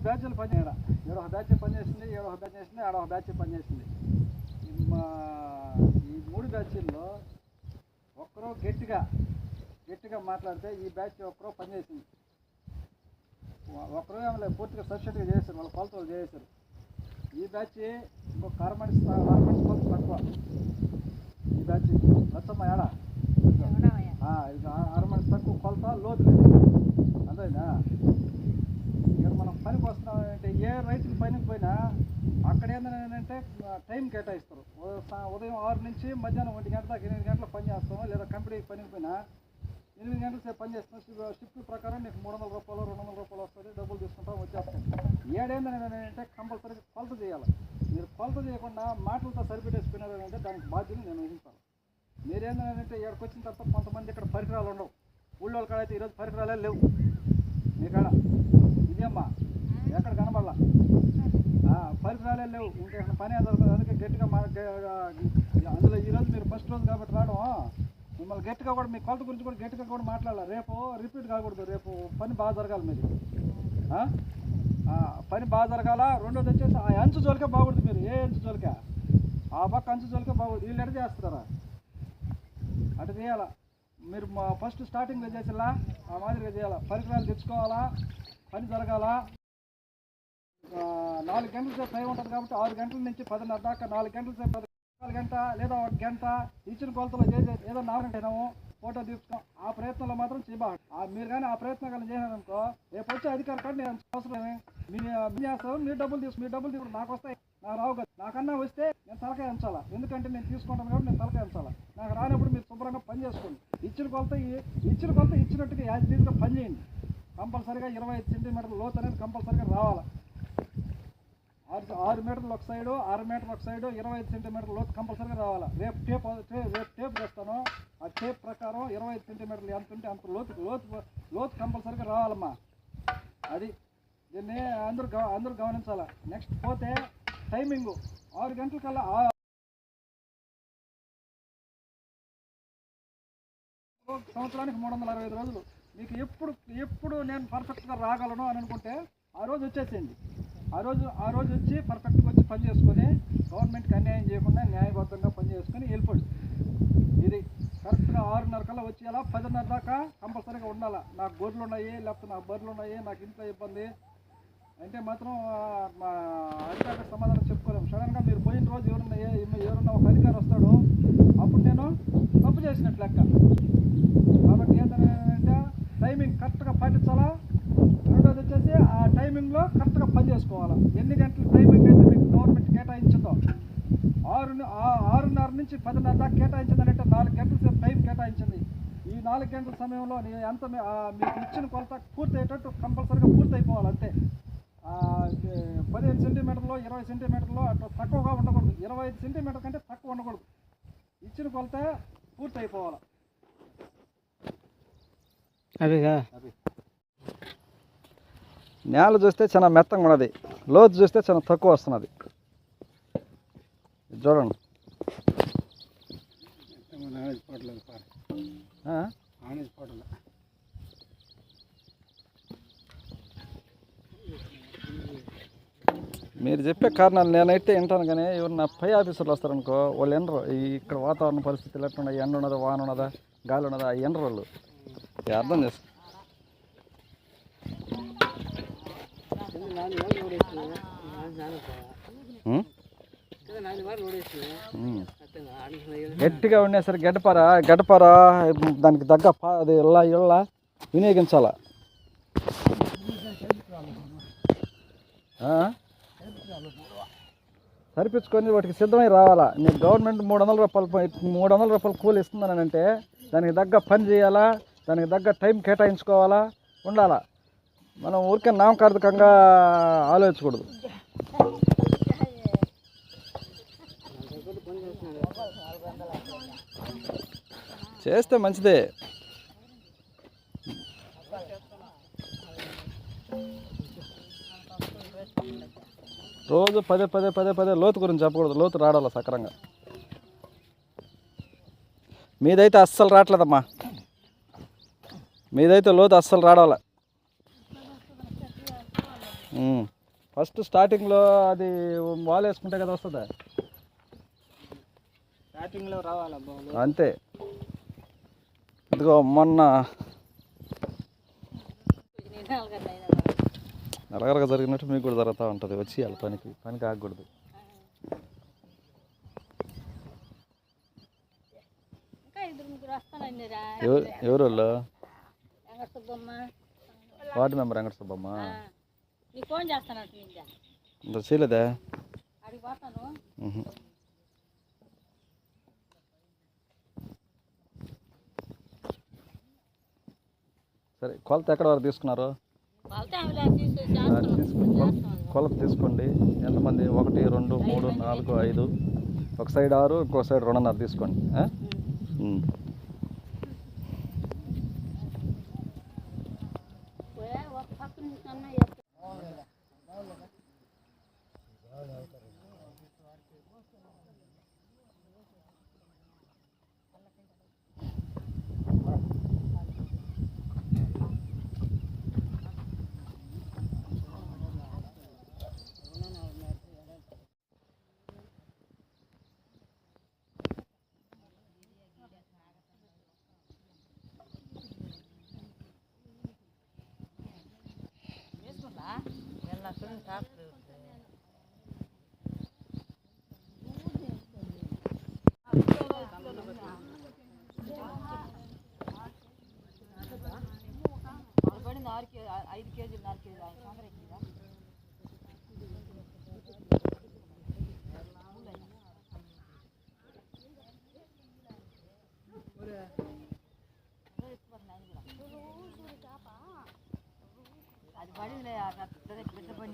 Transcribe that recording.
బ్యాచ్లు పనిచేయడా, ఏడో ఒక బ్యాచ్ పనిచేసింది, ఏడో ఒక బ్యాచ్ చేసింది, ఆడో ఒక బ్యాచ్ పనిచేసింది. ఈ 3 బ్యాచ్ల్లో ఒక్కరో గట్టిగా మాట్లాడితే ఈ బ్యాచ్ ఒక్కరో పనిచేసింది, ఒక్కరో ఏమో పూర్తిగా సబ్సిడీగా చేశారు, వాళ్ళ కొలతలు చేశారు. ఈ బ్యాచ్ ఇంకొక అరమనిషి కొలత తక్కువ. ఈ బ్యాచ్ లచ్చమ్మ ఏడా ఇది అరమనిషి తక్కువ కొలత, లోతు లేదు. అదేనా ఇక్కడ మనం పనికి వస్తున్నామంటే ఏ రైతుకి పనికి పోయినా అక్కడ ఏంటంటే టైం కేటాయిస్తారు. ఉదయం 6 నుంచి మధ్యాహ్నం 1 గంట దాకా 8 గంటలు పని చేస్తాము, లేదా కంపెనీకి పనికి పోయినా 8 గంటల సేపు పని చేస్తాం. షిఫ్ట్ ప్రకారం నీకు 300 రూపాయలు 200 రూపాయలు వస్తుంది, డబ్బులు తీసుకుంటాం, వచ్చేస్తాం. ఏడేందంటే కంపల్సరీగా కొలత చేయాలి. మీరు కొలత చేయకుండా మాటలతో సరిపెట్టేసుకున్నారు అంటే దానికి బాధ్యత నేను వహించాలి. మీరేంటంటే ఇక్కడికి వచ్చిన తర్వాత కొంతమంది ఇక్కడ పరికరాలు ఉండవు. ఊళ్ళో కాడ అయితే ఈరోజు పరికరాలే లేవు మీ కాడ. ఇదేమ్మా ఎక్కడ కనబడాల పరికరాలే లేవు, ఇంకా పని జరుగుతుంది. అందుకే గట్టిగా అందులో ఈరోజు మీరు ఫస్ట్ రోజు కాబట్టి రావడం, మిమ్మల్ని గట్టిగా కూడా మీ కొలత గురించి కూడా గట్టిగా కూడా మాట్లాడాలి. రేపు రిపీట్ కాకూడదు, రేపు పని బాగా జరగాలి. మీరు పని బాగా జరగాల. రెండోది వచ్చేసి ఆ అంచు జోలికే బాగుంటుంది. మీరు ఏ అంచు జోలికే, ఆ పక్క అంచు జోలికే బాగుంది. వీళ్ళు ఎడ చేస్తారా అటు చేయాలా. మీరు ఫస్ట్ స్టార్టింగ్లో చేసేలా ఆ మాదిరిగా చేయాలా. పరికరాలు తెచ్చుకోవాలా, పని జరగాల. 4 గంటల సేపు టైం ఉంటుంది కాబట్టి 6 గంటల నుంచి 10:30 దాకా 4 గంటల సేపు 14 గంట లేదా 1 గంట ఇచ్చిన కొలతలో చేసే ఏదో 4 గంటేనాము ఫోటో తీసుకో. ఆ ప్రయత్నంలో మాత్రం చేయబాడు. మీరు కానీ ఆ ప్రయత్నం కానీ చేశారనుకో రేపు వచ్చే అధికారులు కానీ నేను అవసరమే మీరు చేస్తారు. మీరు డబ్బులు తీసుకుని నాకు వస్తాయి, నాకు రావు కదా. నాకన్నా వస్తే నేను తలకాయ ఉంచాలా, ఎందుకంటే నేను తీసుకుంటాను కాబట్టి నేను తలకాయ ఉంచాలా. నాకు రానప్పుడు మీరు శుభ్రంగా పని చేసుకోండి. ఇచ్చిన కొలత ఇచ్చినట్టుగా యాజిటీగా పని చేయండి. కంపల్సరీగా 25 సెంటీమీటర్ల లోతు అనేది కంపల్సరీగా రావాలి. 6 మీటర్లు ఒక సైడు, 6 మీటర్లు ఒక సైడు, 25 సెంటీమీటర్ల లోతు కంపల్సరీగా రావాలి. రేపు టేప్ చేస్తాను. ఆ టేప్ ప్రకారం 25 సెంటీమీటర్లు ఎంత ఉంటే అంత లోతు కంపల్సరీగా రావాలమ్మా. అది దీన్ని అందరూ గమనించాలి. నెక్స్ట్ పోతే టైమింగు 6 గంటల కల్లా సంవత్సరానికి 365 రోజులు. మీకు ఎప్పుడు నేను పర్ఫెక్ట్గా రాగలను అని అనుకుంటే ఆ రోజు వచ్చేసేయండి. ఆ రోజు వచ్చి పర్ఫెక్ట్గా వచ్చి పని చేసుకొని గవర్నమెంట్కి అన్యాయం చేయకుండా న్యాయబద్ధంగా పని చేసుకొని వెళ్ళిపోండి. ఇది కరెక్ట్గా 6:30 కల్లా వచ్చేలా 10:30 దాకా కంపల్సరీగా ఉండాలా. నాకు గొర్రెలు ఉన్నాయి, లేకపోతే నాకు బర్రెలు ఉన్నాయి, నాకు ఇంట్లో ఇబ్బంది అంటే మాత్రం మా అధికారికి సమాధానం చెప్పుకోలేము. సడన్గా మీరు పోయిన రోజు ఎవరన్నా ఒక అధికారి వస్తాడు, అప్పుడు నేను తప్పు చేసినట్లు లెక్క. కాబట్టి ఏంటంటే టైమింగ్ కరెక్ట్గా పాటించాలా. రెండోది వచ్చేసి ఆ టైమింగ్లో కరెక్ట్గా పని చేసుకోవాలా. ఎన్ని గంటల టైమింగ్ అయితే మీకు గవర్నమెంట్ కేటాయించిందో 6:30 నుంచి 10:30 దాకా కేటాయించిందంటే 4 గంటల సేపు టైం కేటాయించింది. ఈ 4 గంటల సమయంలో ఎంత మీకు ఇచ్చిన కొలత పూర్తయ్యేటట్టు కంపల్సరీగా పూర్తయిపోవాలి. అంతే 15 సెంటీమీటర్లు 20 సెంటీమీటర్లు అట్లా తక్కువగా ఉండకూడదు. 25 సెంటీమీటర్ కంటే తక్కువ ఉండకూడదు. ఇచ్చిన కొలత పూర్తయిపోవాలి. అదేగా నేల చూస్తే చాలా మెత్తంగా ఉన్నది, లోతు చూస్తే చాలా తక్కువ వస్తున్నది. చూడండి. మీరు చెప్పే కారణాలు నేనైతే వింటాను, కానీ ఎవరు నా పై ఆఫీసర్లు వస్తారనుకో వాళ్ళు ఎనరు. ఇక్కడ వాతావరణ పరిస్థితులు ఎట్లున్నాయి, ఎండ ఉన్నదా, వాన ఉన్నదా, గాలి ఉన్నదా, ఎనరు వాళ్ళు. అర్థం చేసుకో. గట్టిగా ఉండేసరికి గడ్డపార దానికి తగ్గ అది ఇళ్ళ వినియోగించాల. సరిపించుకొని వాటికి సిద్ధమై రావాలా. నీకు గవర్నమెంట్ 300 రూపాయలు కూలి ఇస్తుందని అంటే దానికి తగ్గ పని చేయాలా, దానికి తగ్గ టైం కేటాయించుకోవాలా, ఉండాలా. మనం ఊరికే నామకార్థకంగా ఆలోచించకూడదు. చేస్తే మంచిదే. రోజు పదే లోతు గురించి చెప్పకూడదు. లోతు రాడాలి సక్రంగా. మీదైతే అస్సలు రావట్లేదమ్మా, మీదైతే లోతు అస్సలు రాడాలి. ఫస్ట్ స్టార్టింగ్లో అది వాల్ వేసుకుంటే కదా వస్తుందా? స్టార్టింగ్లో రావాలా బాబు? అంతే. ఇదిగో మొన్న నలగరగా జరిగినట్టు మీకు కూడా జరుగుతూ ఉంటుంది. వచ్చి వాళ్ళ పనికి ఆగకూడదు. ఎవరు వాళ్ళు? Ward member Venkata Subbamma. ఇంత చేయలేదా? సరే, కొలత ఎక్కడ వరకు తీసుకున్నారు? కొలత తీసుకోండి. ఎంతమంది? 1 2 3 4 5, ఒక సైడ్ 6, ఇంకో సైడ్ 2.5 తీసుకోండి. అది పడిందిలే పెట్టబడి